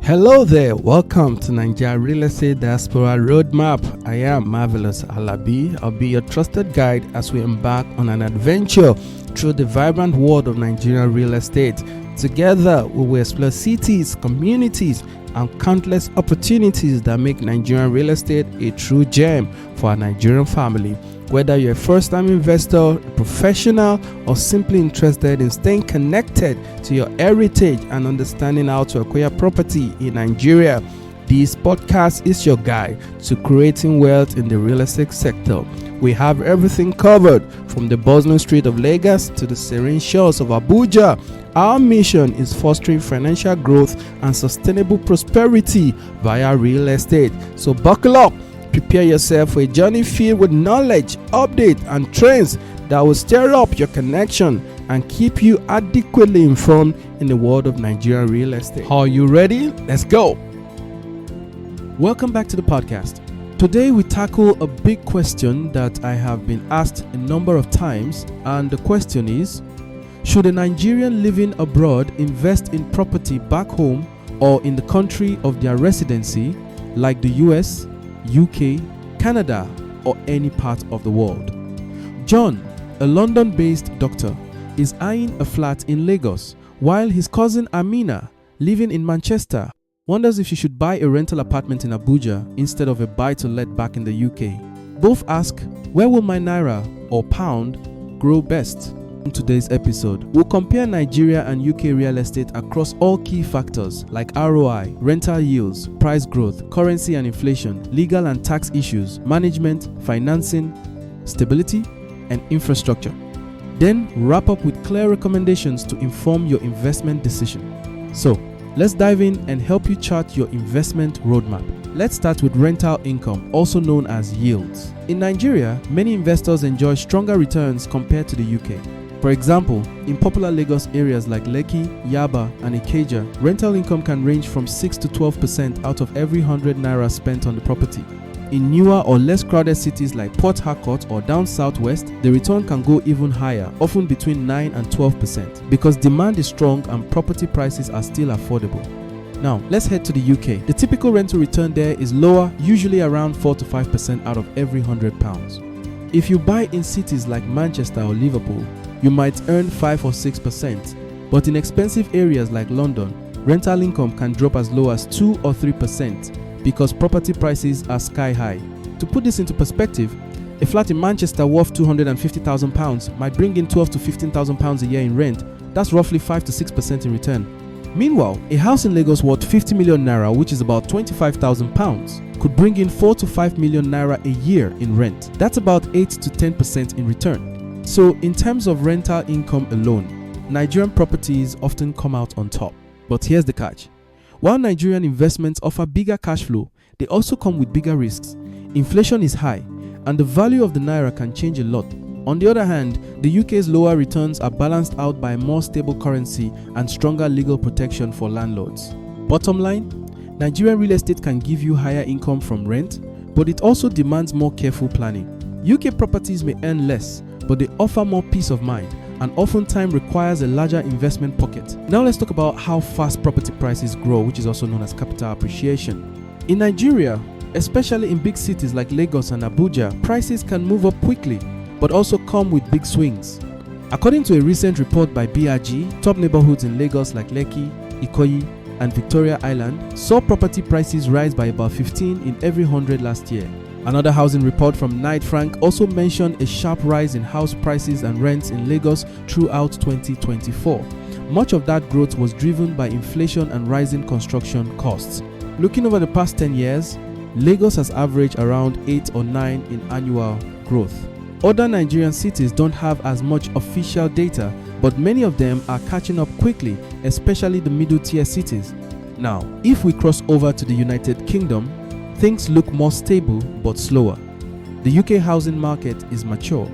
Hello there, welcome to Naija Real Estate Diaspora Roadmap. I am Marvelous Alabi. I'll be your trusted guide as we embark on an adventure through the vibrant world of Nigerian real estate. Together, we will explore cities, communities, and countless opportunities that make Nigerian real estate a true gem for our Nigerian family. Whether you're a first-time investor, a professional, or simply interested in staying connected to your heritage and understanding how to acquire property in Nigeria, this podcast is your guide to creating wealth in the real estate sector. We have everything covered from the bustling street of Lagos to the serene shores of Abuja. Our mission is fostering financial growth and sustainable prosperity via real estate. So buckle up. Prepare yourself for a journey filled with knowledge, updates, and trends that will stir up your connection and keep you adequately informed in the world of Nigerian real estate. Are you ready? Let's go. Welcome back to the podcast. Today we tackle a big question that I have been asked a number of times, and the question is, should a Nigerian living abroad invest in property back home or in the country of their residency like the US, UK, Canada, or any part of the world? John, a London-based doctor, is eyeing a flat in Lagos, while his cousin Amina, living in Manchester, wonders if she should buy a rental apartment in Abuja instead of a buy-to-let back in the UK. Both ask, where will my naira or pound grow best? In today's episode, we'll compare Nigeria and UK real estate across all key factors like ROI, rental yields, price growth, currency and inflation, legal and tax issues, management, financing, stability, and infrastructure. Then wrap up with clear recommendations to inform your investment decision. So, let's dive in and help you chart your investment roadmap. Let's start with rental income, also known as yields. In Nigeria, many investors enjoy stronger returns compared to the UK. For example, in popular Lagos areas like Lekki, Yaba, and Ikeja, rental income can range from 6 to 12% out of every 100 naira spent on the property. In newer or less crowded cities like Port Harcourt or down southwest, the return can go even higher, often between 9 and 12%, because demand is strong and property prices are still affordable. Now, let's head to the UK. The typical rental return there is lower, usually around 4 to 5% out of every £100. If you buy in cities like Manchester or Liverpool, you might earn 5 or 6%, but in expensive areas like London, rental income can drop as low as 2 or 3% because property prices are sky high. To put this into perspective, a flat in Manchester worth £250,000 might bring in £12,000 to £15,000 a year in rent. That's roughly 5 to 6% in return. Meanwhile, a house in Lagos worth 50 million naira, which is about £25,000, could bring in 4 to 5 million naira a year in rent. That's about 8 to 10% in return. So, in terms of rental income alone, Nigerian properties often come out on top. But here's the catch. While Nigerian investments offer bigger cash flow, they also come with bigger risks. Inflation is high, and the value of the naira can change a lot. On the other hand, the UK's lower returns are balanced out by a more stable currency and stronger legal protection for landlords. Bottom line, Nigerian real estate can give you higher income from rent, but it also demands more careful planning. UK properties may earn less, but they offer more peace of mind and oftentimes requires a larger investment pocket. Now let's talk about how fast property prices grow, which is also known as capital appreciation. In Nigeria, especially in big cities like Lagos and Abuja, prices can move up quickly, but also come with big swings. According to a recent report by BRG, top neighborhoods in Lagos like Lekki, Ikoyi, and Victoria Island saw property prices rise by about 15 in every 100 last year. Another housing report from Knight Frank also mentioned a sharp rise in house prices and rents in Lagos throughout 2024. Much of that growth was driven by inflation and rising construction costs. Looking over the past 10 years, Lagos has averaged around 8 or 9 in annual growth. Other Nigerian cities don't have as much official data, but many of them are catching up quickly, especially the middle-tier cities. Now, if we cross over to the United Kingdom, things look more stable but slower. The UK housing market is mature,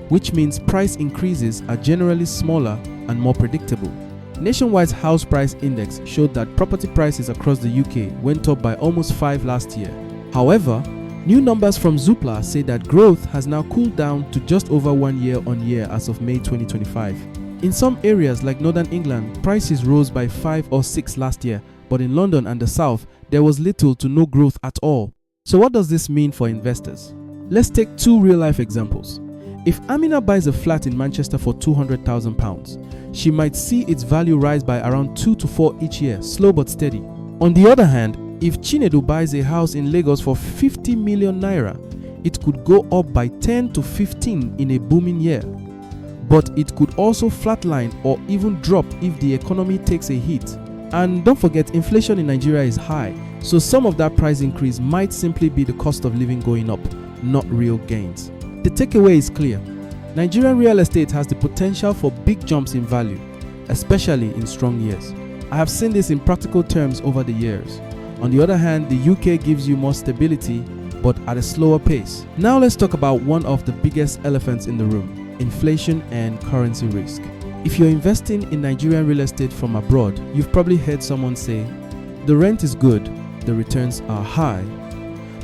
which means price increases are generally smaller and more predictable. Nationwide's house price index showed that property prices across the UK went up by almost 5 last year. However, new numbers from Zoopla say that growth has now cooled down to just over 1 year on year as of May 2025. In some areas like Northern England, prices rose by 5 or 6 last year, but in London and the South, there was little to no growth at all. So what does this mean for investors? Let's take two real-life examples. If Amina buys a flat in Manchester for £200,000, she might see its value rise by around 2 to 4 each year, slow but steady. On the other hand, if Chinedu buys a house in Lagos for 50 million naira, it could go up by 10 to 15 in a booming year. But it could also flatline or even drop if the economy takes a hit. And don't forget, inflation in Nigeria is high, so some of that price increase might simply be the cost of living going up, not real gains. The takeaway is clear. Nigerian real estate has the potential for big jumps in value, especially in strong years. I have seen this in practical terms over the years. On the other hand, the UK gives you more stability, but at a slower pace. Now let's talk about one of the biggest elephants in the room: inflation and currency risk. If you're investing in Nigerian real estate from abroad, you've probably heard someone say, the rent is good, the returns are high.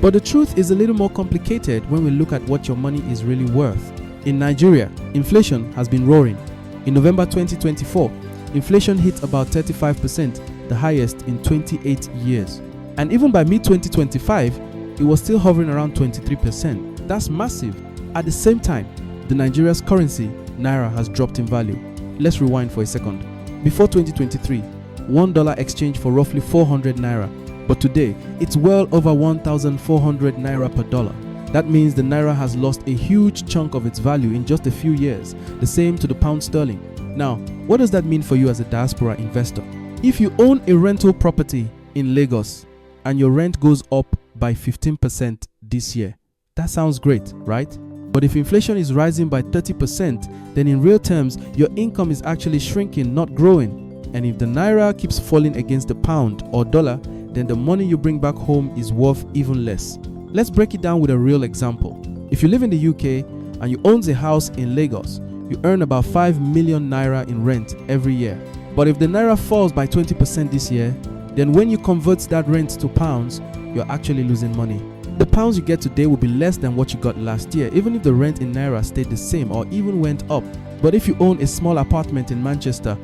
But the truth is a little more complicated when we look at what your money is really worth. In Nigeria, inflation has been roaring. In November 2024, inflation hit about 35%, the highest in 28 years. And even by mid-2025, it was still hovering around 23%. That's massive. At the same time, the Nigeria's currency, Naira, has dropped in value. Let's rewind for a second. Before 2023, $1 exchanged for roughly 400 Naira. But today, it's well over 1,400 Naira per dollar. That means the Naira has lost a huge chunk of its value in just a few years, the same to the pound sterling. Now, what does that mean for you as a diaspora investor? If you own a rental property in Lagos and your rent goes up by 15% this year, that sounds great, right? But if inflation is rising by 30%, then in real terms, your income is actually shrinking, not growing. And if the Naira keeps falling against the pound or dollar, then the money you bring back home is worth even less. Let's break it down with a real example. If you live in the UK and you own a house in Lagos, you earn about 5 million Naira in rent every year. But if the Naira falls by 20% this year, then when you convert that rent to pounds, you're actually losing money. The pounds you get today will be less than what you got last year, even if the rent in Naira stayed the same or even went up. But if you own a small apartment in Manchester,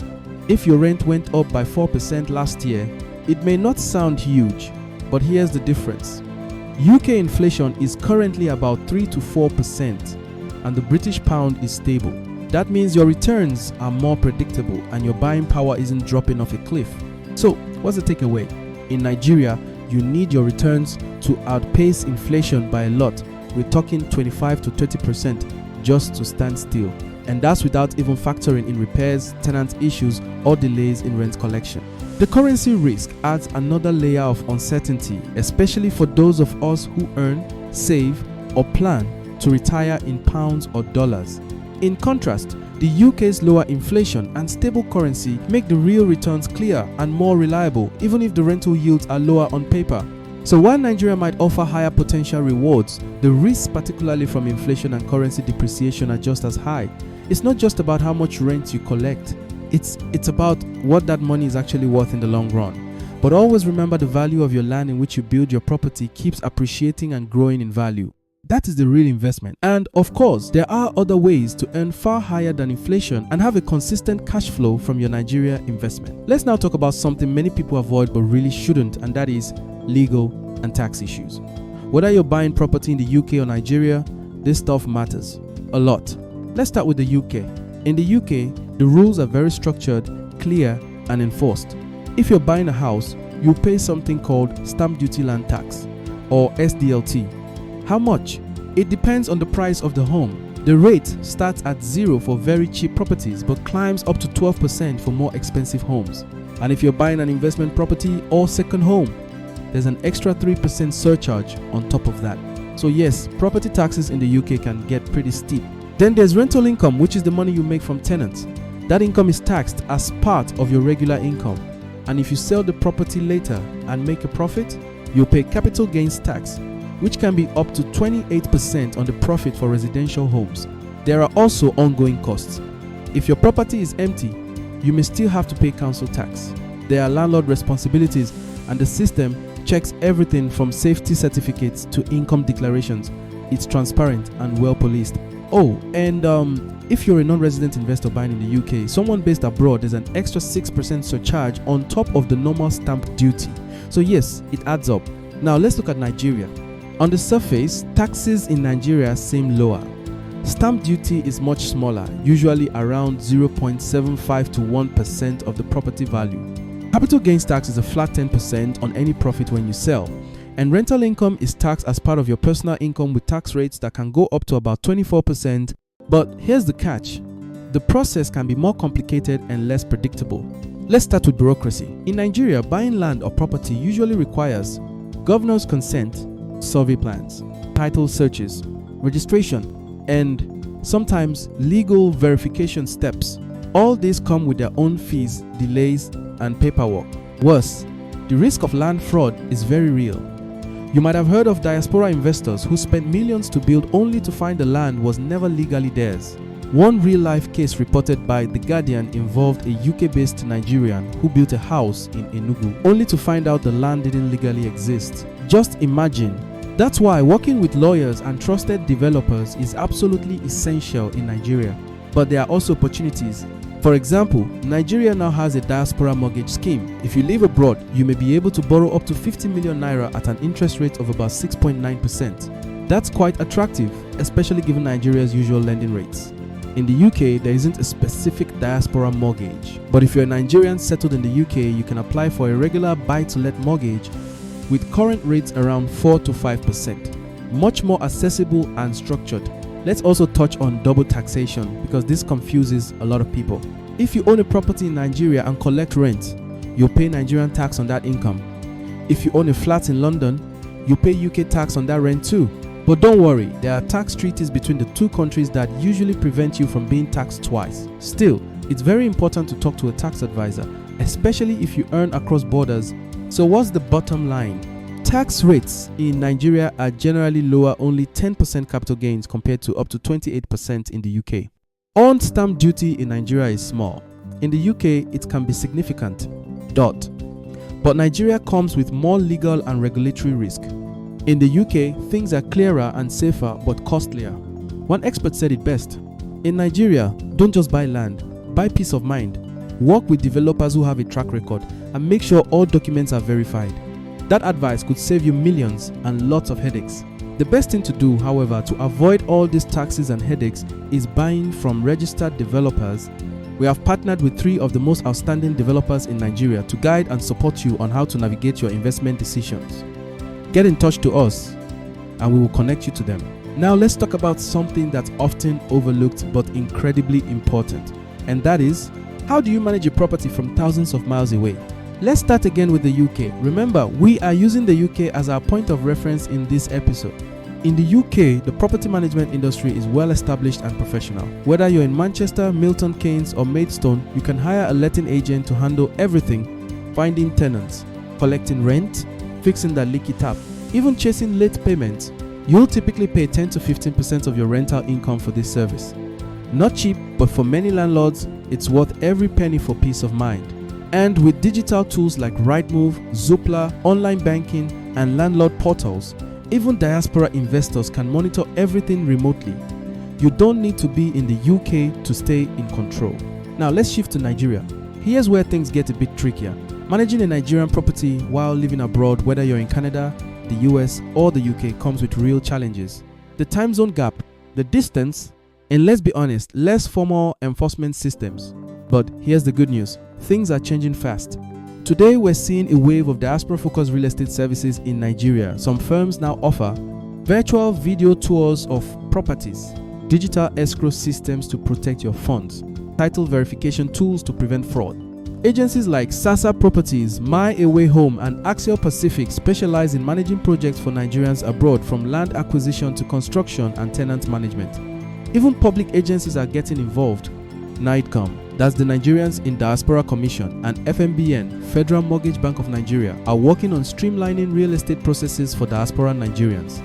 if your rent went up by 4% last year, it may not sound huge, but here's the difference. UK inflation is currently about 3 to 4%, and the British pound is stable. That means your returns are more predictable and your buying power isn't dropping off a cliff. So, what's the takeaway? In Nigeria, you need your returns to outpace inflation by a lot. We're talking 25 to 30% just to stand still. And that's without even factoring in repairs, tenant issues, or delays in rent collection. The currency risk adds another layer of uncertainty, especially for those of us who earn, save, or plan to retire in pounds or dollars. In contrast, the UK's lower inflation and stable currency make the real returns clear and more reliable, even if the rental yields are lower on paper. So while Nigeria might offer higher potential rewards, the risks, particularly from inflation and currency depreciation, are just as high. It's not just about how much rent you collect. It's about what that money is actually worth in the long run. But always remember, the value of your land in which you build your property keeps appreciating and growing in value. That is the real investment. And of course, there are other ways to earn far higher than inflation and have a consistent cash flow from your Nigeria investment. Let's now talk about something many people avoid but really shouldn't, and that is legal and tax issues. Whether you're buying property in the UK or Nigeria, this stuff matters a lot. Let's start with the UK. In the UK, the rules are very structured, clear, and enforced. If you're buying a house, you pay something called stamp duty land tax, or SDLT. How much? It depends on the price of the home. The rate starts at 0 for very cheap properties but climbs up to 12% for more expensive homes. And if you're buying an investment property or second home, there's an extra 3% surcharge on top of that. So yes, property taxes in the UK can get pretty steep. Then there's rental income, which is the money you make from tenants. That income is taxed as part of your regular income. And if you sell the property later and make a profit, you'll pay capital gains tax, which can be up to 28% on the profit for residential homes. There are also ongoing costs. If your property is empty, you may still have to pay council tax. There are landlord responsibilities, and the system checks everything from safety certificates to income declarations. It's transparent and well policed. Oh, and if you're a non-resident investor buying in the UK, someone based abroad, there's an extra 6% surcharge on top of the normal stamp duty. So yes, it adds up. Now let's look at Nigeria. On the surface, taxes in Nigeria seem lower. Stamp duty is much smaller, usually around 0.75 to 1% of the property value. Capital gains tax is a flat 10% on any profit when you sell. And rental income is taxed as part of your personal income with tax rates that can go up to about 24%. But here's the catch. The process can be more complicated and less predictable. Let's start with bureaucracy. In Nigeria, buying land or property usually requires governor's consent, survey plans, title searches, registration, and sometimes legal verification steps. All these come with their own fees, delays, and paperwork. Worse, the risk of land fraud is very real. You might have heard of diaspora investors who spent millions to build only to find the land was never legally theirs. One real-life case reported by The Guardian involved a UK-based Nigerian who built a house in Enugu only to find out the land didn't legally exist. Just imagine. That's why working with lawyers and trusted developers is absolutely essential in Nigeria. But there are also opportunities. For example, Nigeria now has a diaspora mortgage scheme. If you live abroad, you may be able to borrow up to 50 million naira at an interest rate of about 6.9%. That's quite attractive, especially given Nigeria's usual lending rates. In the UK, there isn't a specific diaspora mortgage. But if you're a Nigerian settled in the UK, you can apply for a regular buy-to-let mortgage with current rates around 4 to 5%. Much more accessible and structured. Let's also touch on double taxation because this confuses a lot of people. If you own a property in Nigeria and collect rent, you'll pay Nigerian tax on that income. If you own a flat in London, you pay UK tax on that rent too. But don't worry, there are tax treaties between the two countries that usually prevent you from being taxed twice. Still, it's very important to talk to a tax advisor, especially if you earn across borders. So what's the bottom line? Tax rates in Nigeria are generally lower, only 10% capital gains compared to up to 28% in the UK. Earned stamp duty in Nigeria is small. In the UK, it can be significant. But Nigeria comes with more legal and regulatory risk. In the UK, things are clearer and safer but costlier. One expert said it best. In Nigeria, don't just buy land, buy peace of mind. Work with developers who have a track record and make sure all documents are verified. That advice could save you millions and lots of headaches. The best thing to do, however, to avoid all these taxes and headaches is buying from registered developers. We have partnered with 3 of the most outstanding developers in Nigeria to guide and support you on how to navigate your investment decisions. Get in touch to us and we will connect you to them. Now let's talk about something that's often overlooked but incredibly important, and that is, how do you manage a property from thousands of miles away? Let's start again with the UK. Remember, we are using the UK as our point of reference in this episode. In the UK, the property management industry is well established and professional. Whether you're in Manchester, Milton Keynes or Maidstone, you can hire a letting agent to handle everything: finding tenants, collecting rent, fixing that leaky tap, even chasing late payments. You'll typically pay 10 to 15% of your rental income for this service. Not cheap, but for many landlords, it's worth every penny for peace of mind. And with digital tools like Rightmove, Zoopla, online banking, and landlord portals, even diaspora investors can monitor everything remotely. You don't need to be in the UK to stay in control. Now let's shift to Nigeria. Here's where things get a bit trickier. Managing a Nigerian property while living abroad, whether you're in Canada, the US, or the UK, comes with real challenges. The time zone gap, the distance, and let's be honest, less formal enforcement systems. But here's the good news. Things are changing fast. Today, we're seeing a wave of diaspora-focused real estate services in Nigeria. Some firms now offer virtual video tours of properties, digital escrow systems to protect your funds, title verification tools to prevent fraud. Agencies like Sasa Properties, My Away Home, and Axial Pacific specialize in managing projects for Nigerians abroad, from land acquisition to construction and tenant management. Even public agencies are getting involved. NIDCOM, that's the Nigerians in Diaspora Commission, and FMBN, Federal Mortgage Bank of Nigeria, are working on streamlining real estate processes for diaspora Nigerians.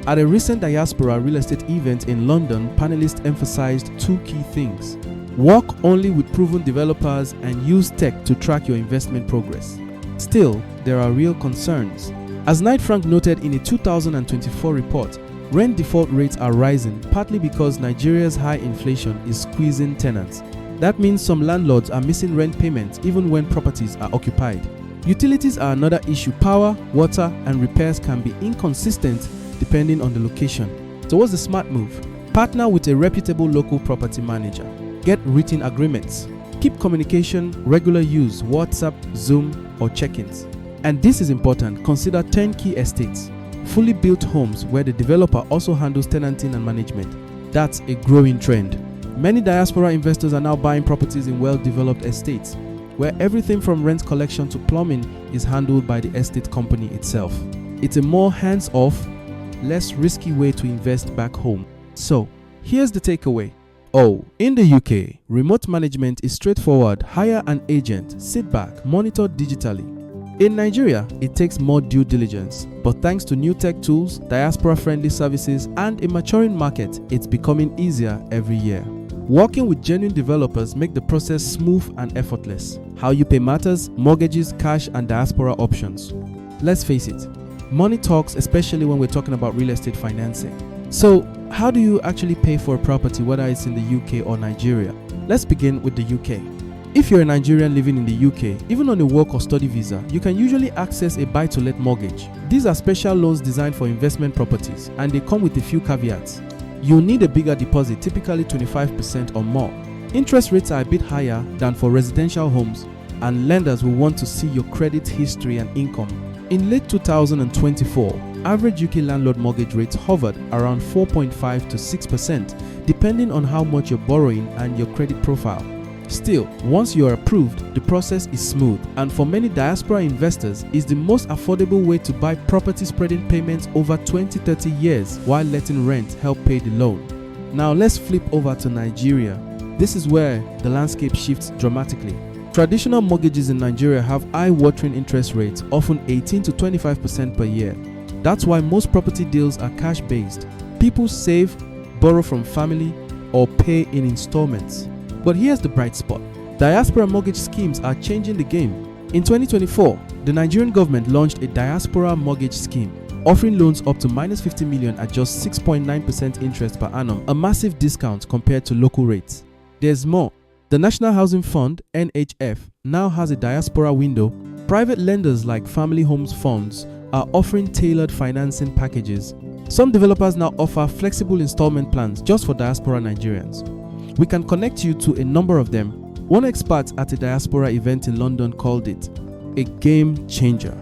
At a recent Diaspora real estate event in London, panelists emphasized 2 key things: work only with proven developers and use tech to track your investment progress. Still, there are real concerns. As Knight Frank noted in a 2024 report, Rent default rates are rising, partly because Nigeria's high inflation is squeezing tenants. That means some landlords are missing rent payments even when properties are occupied. Utilities are another issue. Power, water, and repairs can be inconsistent depending on the location. So what's the smart move? Partner with a reputable local property manager. Get written agreements. Keep communication, regular use, WhatsApp, Zoom, or check-ins. And this is important, consider turnkey estates. Fully built homes where the developer also handles tenanting and management. That's a growing trend. Many diaspora investors are now buying properties in well-developed estates, where everything from rent collection to plumbing is handled by the estate company itself. It's a more hands-off, less risky way to invest back home. So, here's the takeaway. In the UK, remote management is straightforward. Hire an agent, sit back, monitor digitally. In Nigeria, it takes more due diligence, but thanks to new tech tools, diaspora-friendly services, and a maturing market, it's becoming easier every year. Working with genuine developers make the process smooth and effortless. How you pay matters, mortgages, cash, and diaspora options. Let's face it, money talks, especially when we're talking about real estate financing. So, how do you actually pay for a property, whether it's in the UK or Nigeria? Let's begin with the UK. If you're a Nigerian living in the UK, even on a work or study visa, you can usually access a buy-to-let mortgage. These are special loans designed for investment properties, and they come with a few caveats. You'll need a bigger deposit, typically 25% or more. Interest rates are a bit higher than for residential homes, and lenders will want to see your credit history and income. In late 2024, average UK landlord mortgage rates hovered around 4.5 to 6%, depending on how much you're borrowing and your credit profile. Still, once you are approved, the process is smooth, and for many diaspora investors, is the most affordable way to buy property, spreading payments over 20-30 years while letting rent help pay the loan. Now let's flip over to Nigeria. This is where the landscape shifts dramatically. Traditional mortgages in Nigeria have eye-watering interest rates, often 18 to 25% per year. That's why most property deals are cash-based. People save, borrow from family, or pay in installments. But here's the bright spot. Diaspora mortgage schemes are changing the game. In 2024, the Nigerian government launched a diaspora mortgage scheme, offering loans up to -50 million at just 6.9% interest per annum, a massive discount compared to local rates. There's more. The National Housing Fund, NHF, now has a diaspora window. Private lenders like Family Homes Funds are offering tailored financing packages. Some developers now offer flexible installment plans just for diaspora Nigerians. We can connect you to a number of them. One expert at a diaspora event in London called it a game changer.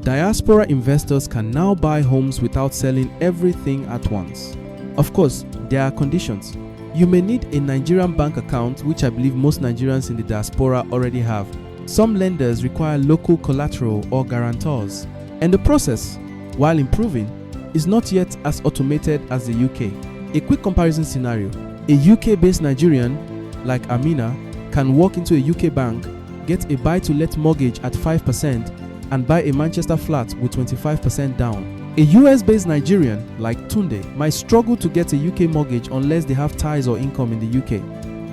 Diaspora investors can now buy homes without selling everything at once. Of course, there are conditions. You may need a Nigerian bank account, which I believe most Nigerians in the diaspora already have. Some lenders require local collateral or guarantors. And the process, while improving, is not yet as automated as the UK. A quick comparison scenario. A UK-based Nigerian, like Amina, can walk into a UK bank, get a buy-to-let mortgage at 5%, and buy a Manchester flat with 25% down. A US-based Nigerian, like Tunde, might struggle to get a UK mortgage unless they have ties or income in the UK.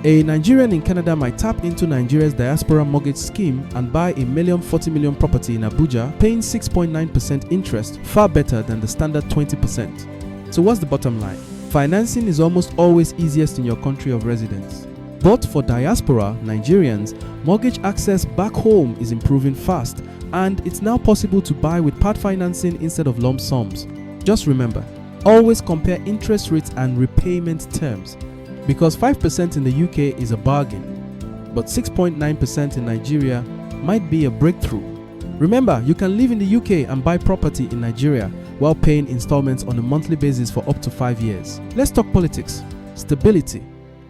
A Nigerian in Canada might tap into Nigeria's diaspora mortgage scheme and buy a $40 million property in Abuja, paying 6.9% interest, far better than the standard 20%. So what's the bottom line? Financing is almost always easiest in your country of residence. But for diaspora Nigerians, mortgage access back home is improving fast, and it's now possible to buy with part financing instead of lump sums. Just remember, always compare interest rates and repayment terms, because 5% in the UK is a bargain, but 6.9% in Nigeria might be a breakthrough. Remember, you can live in the UK and buy property in Nigeria while paying installments on a monthly basis for up to 5 years. Let's talk politics, stability,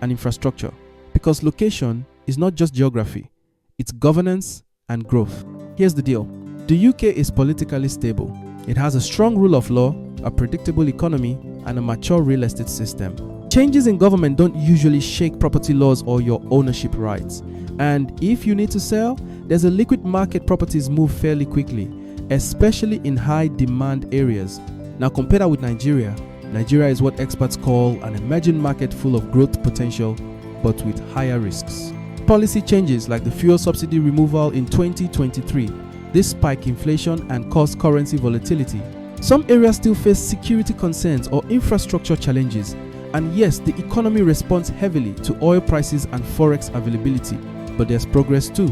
and infrastructure, because location is not just geography, it's governance and growth. Here's the deal. The UK is politically stable. It has a strong rule of law, a predictable economy, and a mature real estate system. Changes in government don't usually shake property laws or your ownership rights. And if you need to sell, there's a liquid market. Properties move fairly quickly, especially in high demand areas. Now compare that with Nigeria. Nigeria is what experts call an emerging market full of growth potential, but with higher risks. Policy changes like the fuel subsidy removal in 2023, this spike inflation and caused currency volatility. Some areas still face security concerns or infrastructure challenges. And yes, the economy responds heavily to oil prices and forex availability, but there's progress too.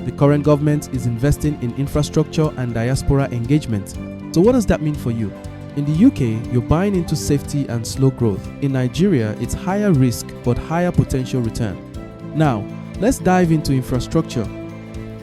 The current government is investing in infrastructure and diaspora engagement. So what does that mean for you? In the UK, you're buying into safety and slow growth. In Nigeria, it's higher risk but higher potential return. Now, let's dive into infrastructure.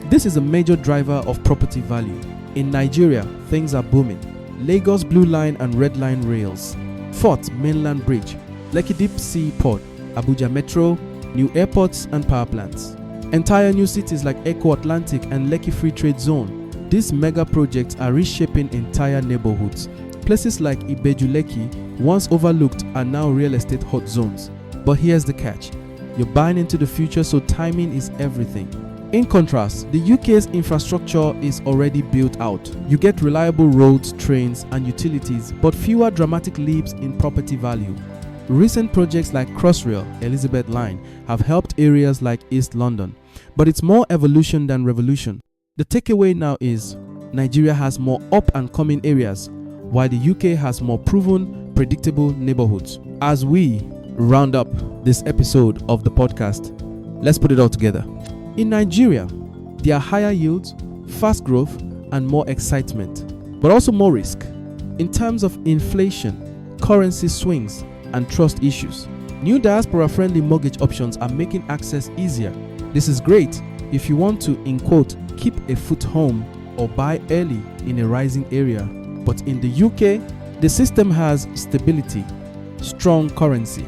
This is a major driver of property value. In Nigeria, things are booming. Lagos Blue Line and Red Line rails, Fourth Mainland Bridge, Lekki Deep Sea Port, Abuja Metro, new airports and power plants. Entire new cities like Eco Atlantic and Lekki Free Trade Zone. These mega projects are reshaping entire neighborhoods. Places like Ibeju Lekki, once overlooked, are now real estate hot zones. But here's the catch. You're buying into the future, so timing is everything. In contrast, the UK's infrastructure is already built out. You get reliable roads, trains, and utilities, but fewer dramatic leaps in property value. Recent projects like Crossrail, Elizabeth Line have helped areas like East London, but it's more evolution than revolution. The takeaway now is Nigeria has more up-and-coming areas, while the UK has more proven, predictable neighborhoods. As we round up this episode of the podcast, let's put it all together. In Nigeria, there are higher yields, fast growth, and more excitement, but also more risk. In terms of inflation, currency swings, and trust issues, new diaspora-friendly mortgage options are making access easier. This is great if you want to, in quote, keep a foot home or buy early in a rising area. But in the UK, the system has stability, strong currency,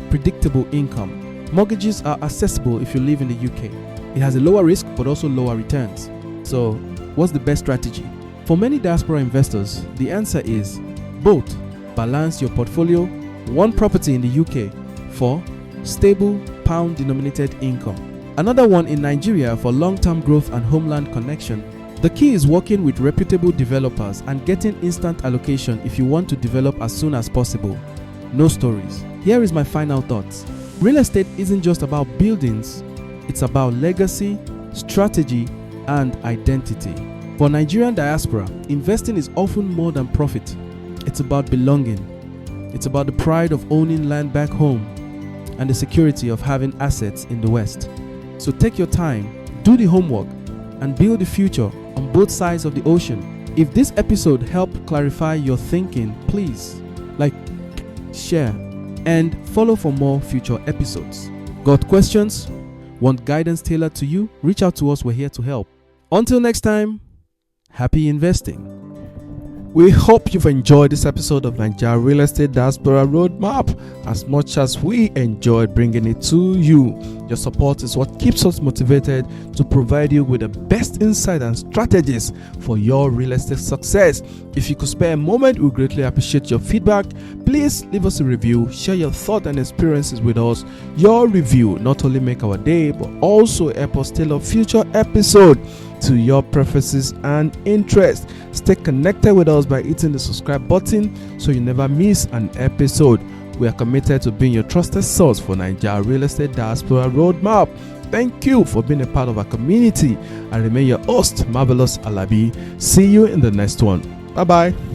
predictable income. Mortgages are accessible if you live in the UK. It has a lower risk but also lower returns. So, what's the best strategy? For many diaspora investors, the answer is both. Balance your portfolio, one property in the UK for stable pound-denominated income, another one in Nigeria for long-term growth and homeland connection. The key is working with reputable developers and getting instant allocation if you want to develop as soon as possible. No stories. Here is my final thoughts. Real estate isn't just about buildings, it's about legacy, strategy, and identity. For Nigerian diaspora, investing is often more than profit. It's about belonging. It's about the pride of owning land back home and the security of having assets in the West. So take your time, do the homework, and build the future on both sides of the ocean. If this episode helped clarify your thinking, please like, share, and follow for more future episodes. Got questions? Want guidance tailored to you? Reach out to us, we're here to help. Until next time, happy investing. We hope you've enjoyed this episode of Naija Real Estate Diaspora Roadmap as much as we enjoyed bringing it to you. Your support is what keeps us motivated to provide you with the best insight and strategies for your real estate success. If you could spare a moment, we greatly appreciate your feedback. Please leave us a review, share your thoughts and experiences with us. Your review not only make our day, but also help us tailor future episode to your preferences and interests. Stay connected with us by hitting the subscribe button so you never miss an episode. We are committed to being your trusted source for Naija Real Estate Diaspora Roadmap. Thank you for being a part of our community. I remain your host, Marvelous Alabi. See you in the next one. Bye-bye.